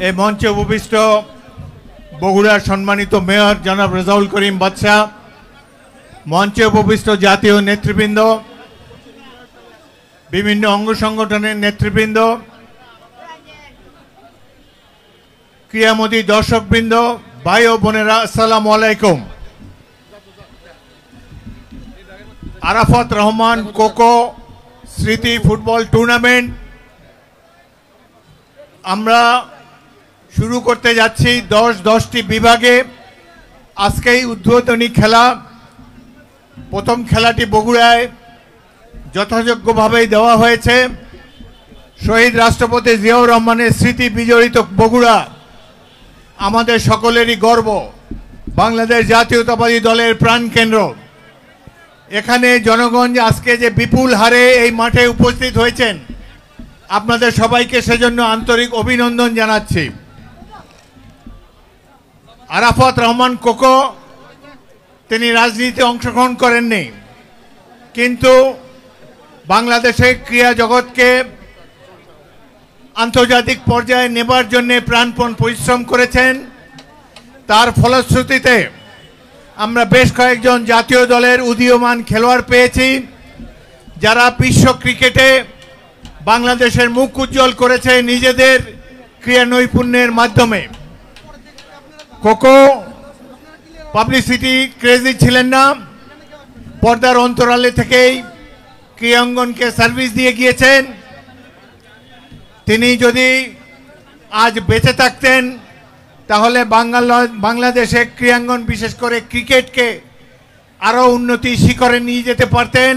এই মঞ্চে উপবিষ্ট বগুড়ার সম্মানিত মেয়র জনাব রেজাউল করিম বাদশাহ, মঞ্চে উপবিষ্ট জাতীয় নেতৃবৃন্দ, বিভিন্ন অঙ্গ সংগঠনের নেতৃবৃন্দ, ক্রীড়ামোদী দর্শকবৃন্দ, ভাই ও বোনেরা, আসসালামু আলাইকুম। আরাফাত রহমান কোকো স্মৃতি ফুটবল টুর্নামেন্ট আমরা শুরু করতে যাচ্ছি 10টি বিভাগে। আজকেই উদ্বোধনী খেলা। প্রথম খেলাটি বগুড়ায় যথাযোগ্যভাবেই দেওয়া হয়েছে। শহীদ রাষ্ট্রপতি জিয়াউর রহমানের স্মৃতি বিজড়িত বগুড়া আমাদের সকলেরই গর্ব, বাংলাদেশ জাতীয়তাবাদী দলের প্রাণকেন্দ্র। এখানে জনগণ আজকে যে বিপুল হারে এই মাঠে উপস্থিত হয়েছেন, আপনাদের সবাইকে সেজন্য আন্তরিক অভিনন্দন জানাচ্ছি। আরাফাত রহমান কোকো তিনি রাজনীতিতে অংশগ্রহণ করেননি, কিন্তু বাংলাদেশের ক্রীড়া জগৎকে আন্তর্জাতিক পর্যায়ে নেবার জন্য প্রাণপণ পরিশ্রম করেছেন। তার ফলশ্রুতিতে আমরা বেশ কয়েকজন জাতীয় দলের উদীয়মান খেলোয়াড় পেয়েছি, যারা বিশ্ব ক্রিকেটে বাংলাদেশের মুখ উজ্জ্বল করেছে নিজেদের ক্রীড়া নৈপুণ্যের মাধ্যমে। কোকো পাবলিসিটি ক্রেজি ছিলেন না, পর্দার অন্তরালে থেকেই ক্রীড়াঙ্গনকে সার্ভিস দিয়ে গিয়েছেন। তিনি যদি আজ বেঁচে থাকতেন তাহলে বাংলাদেশে ক্রীড়াঙ্গন বিশেষ করে ক্রিকেটকে আরও উন্নতি শিখরে নিয়ে যেতে পারতেন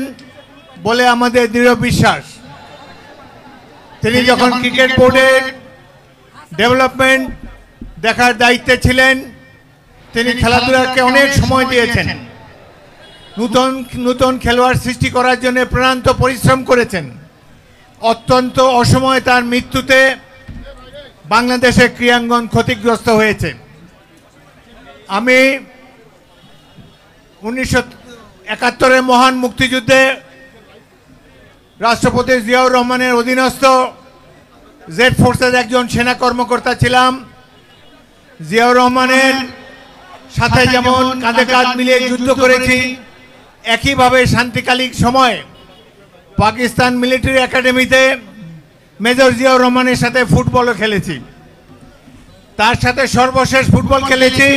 বলে আমাদের দৃঢ় বিশ্বাস। তিনি যখন ক্রিকেট বোর্ডের ডেভেলপমেন্ট দেখার দায়িত্বে ছিলেন, তিনি খেলাধুলাকে অনেক সময় দিয়েছেন, নতুন খেলোয়াড় সৃষ্টি করার জন্য প্রাণান্ত পরিশ্রম করেছেন। অত্যন্ত অসময়ে তার মৃত্যুতে বাংলাদেশের ক্রীড়াঙ্গন ক্ষতিগ্রস্ত হয়েছে। আমি 1971-এর মহান মুক্তিযুদ্ধে রাষ্ট্রপতি জিয়াউর রহমানের অধীনস্থ জেড ফোর্সের একজন সেনা কর্মকর্তা ছিলাম। জিয়াউর রহমানের সাথে যেমন কাঁধে কাঁধ মিলিয়ে যুদ্ধ করেছি, একইভাবে শান্তিকালীন সময়ে পাকিস্তান মিলিটারি একাডেমিতে মেজর জিয়াউর রহমানের সাথে ফুটবলও খেলেছি। তার সাথে সর্বশেষ ফুটবল খেলেছি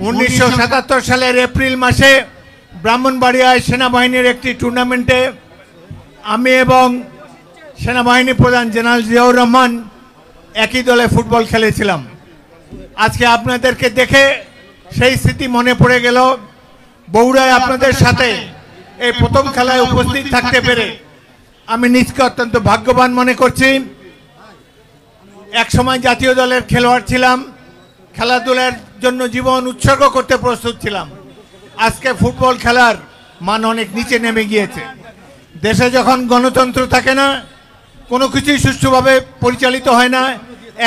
1977 সালের এপ্রিল মাসে ব্রাহ্মণবাড়িয়ায় সেনাবাহিনীর একটি টুর্নামেন্টে আমি এবং সেনাবাহিনী প্রধান জেনারেল জিয়াউর রহমান একই দলে ফুটবল খেলেছিলাম। আজকে আপনাদেরকে দেখে সেই স্মৃতি মনে পড়ে গেল। বগুড়ায় আপনাদের সাথে এই প্রথম খেলায় উপস্থিত থাকতে পেরে আমি নিজকে অত্যন্ত ভাগ্যবান মনে করছি। একসময় জাতীয় দলের খেলোয়াড় ছিলাম, খেলাধুলার জন্য জীবন উৎসর্গ করতে প্রস্তুত ছিলাম। আজকে ফুটবল খেলার মান অনেক নিচে নেমে গিয়েছে। দেশে যখন গণতন্ত্র থাকে না, কোনো কিছুই সুষ্ঠুভাবে পরিচালিত হয় না,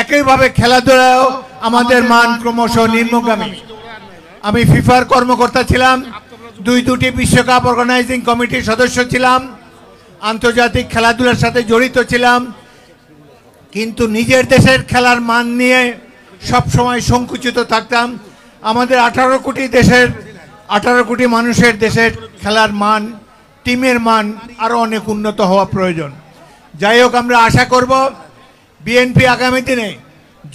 একইভাবে খেলাধুলায়ও আমাদের মান ক্রমশ নিম্নগামী। আমি ফিফার কর্মকর্তা ছিলাম, দুটি বিশ্বকাপ অর্গানাইজিং কমিটির সদস্য ছিলাম, আন্তর্জাতিক খেলাধুলার সাথে জড়িত ছিলাম, কিন্তু নিজের দেশের খেলার মান নিয়ে সবসময় সংকুচিত থাকতাম। আমাদের 18 কোটি মানুষের দেশের খেলার মান, টিমের মান আরও অনেক উন্নত হওয়া প্রয়োজন। যাই হোক, আমরা আশা করব বিএনপি আগামী দিনে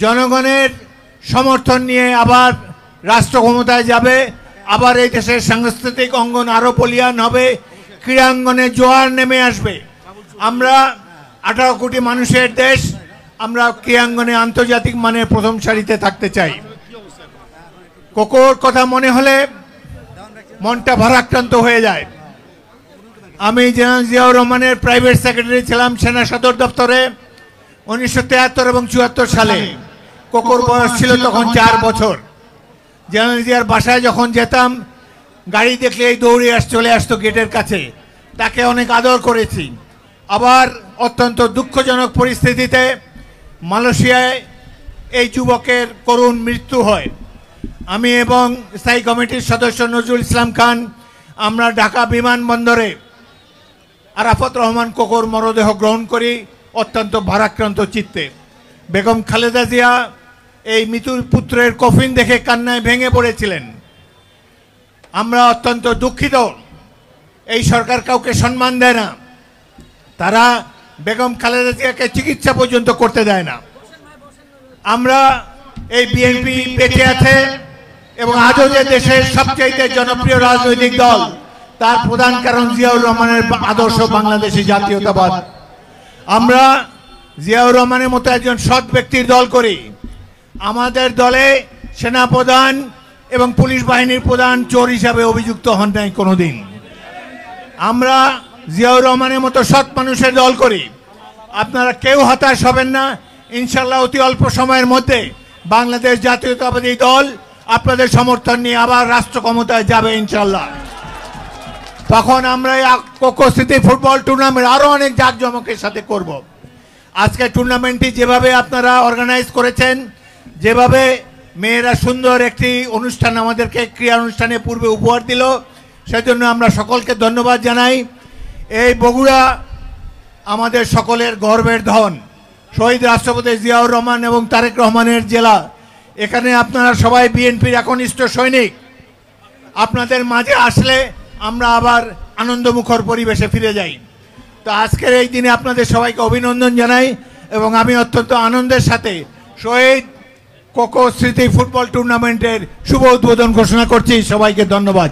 জনগণের সমর্থন নিয়ে আবার রাষ্ট্র ক্ষমতায় যাবে, আবার এই দেশের সাংস্কৃতিক অঙ্গন আরও বলিয়ান হবে, ক্রীড়াঙ্গনে জোয়ার নেমে আসবে। আমরা 18 কোটি মানুষের দেশ, আমরা ক্রীড়াঙ্গনে আন্তর্জাতিক মানের প্রথম সারিতে থাকতে চাই। কোকোর কথা মনে হলে মনটা ভারাক্রান্ত হয়ে যায়। আমি জেনারেল জিয়াউর রহমানের প্রাইভেট সেক্রেটারি ছিলাম সেনা সদর দপ্তরে 1973 এবং 74 সালে। কোকোর বয়স ছিল তখন 4 বছর। জেনারেল জিয়ার বাসায় যখন যেতাম, গাড়ি দেখলেই দৌড়ে চলে আসতো গেটের কাছে। তাকে অনেক আদর করেছি। আবার অত্যন্ত দুঃখজনক পরিস্থিতিতে মালয়েশিয়ায় এই যুবকের করুণ মৃত্যু হয়। আমি এবং স্থায়ী কমিটির সদস্য নজরুল ইসলাম খান আমরা ঢাকা বিমানবন্দরে আরাফাত রহমান কোকোর মরদেহ গ্রহণ করি অত্যন্ত ভারাক্রান্ত চিত্তে। বেগম খালেদা জিয়া এই মৃত্যুর পুত্রের কফিন দেখে কান্নায় ভেঙে পড়েছিলেন। আমরা অত্যন্ত দুঃখিত, এই সরকার কাউকে সম্মান দেয় না, তারা বেগম খালেদা জিয়াকে চিকিৎসা পর্যন্ত করতে দেয় না। আমরা এই বিএনপি বেঁচে আছে এবং আজও যে দেশের সবচেয়ে জনপ্রিয় রাজনৈতিক দল, তার প্রধান কারণ জিয়াউর রহমানের আদর্শ বাংলাদেশী জাতীয়তাবাদ। আমরা জিয়াউর রহমানের মতো একজন সৎ ব্যক্তির দল করি। আমাদের দলে সেনাপ্রধান এবং পুলিশ বাহিনীর প্রধান চোর হিসাবে অভিযুক্ত হন নাই কোনোদিন। আমরা জিয়াউর রহমানের মতো সৎ মানুষের দল করি। আপনারা কেউ হতাশ হবেন না, ইনশাল্লাহ অতি অল্প সময়ের মধ্যে বাংলাদেশ জাতীয়তাবাদী দল আপনাদের সমর্থন নিয়ে আবার রাষ্ট্র ক্ষমতায় যাবে ইনশাল্লাহ। তখন আমরা এই কোকো স্মৃতি ফুটবল টুর্নামেন্ট আরও অনেক জাঁকজমকের সাথে করব। আজকে টুর্নামেন্টটি যেভাবে আপনারা অর্গানাইজ করেছেন, যেভাবে মেয়েরা সুন্দর একটি অনুষ্ঠান আমাদেরকে ক্রীড়া অনুষ্ঠানে পূর্বে উপহার দিল, সেজন্য আমরা সকলকে ধন্যবাদ জানাই। এই বগুড়া আমাদের সকলের গর্বের ধন, শহীদ রাষ্ট্রপতি জিয়াউর রহমান এবং তারেক রহমানের জেলা। এখানে আপনারা সবাই বিএনপির একনিষ্ঠ সৈনিক। আপনাদের মাঝে আসলে আমরা আবার আনন্দমুখর পরিবেশে ফিরে যাই। তো আজকের এই দিনে আপনাদের সবাইকে অভিনন্দন জানাই এবং আমি অত্যন্ত আনন্দের সাথে শহীদ কোকো স্মৃতি ফুটবল টুর্নামেন্টের শুভ উদ্বোধন ঘোষণা করছি। সবাইকে ধন্যবাদ।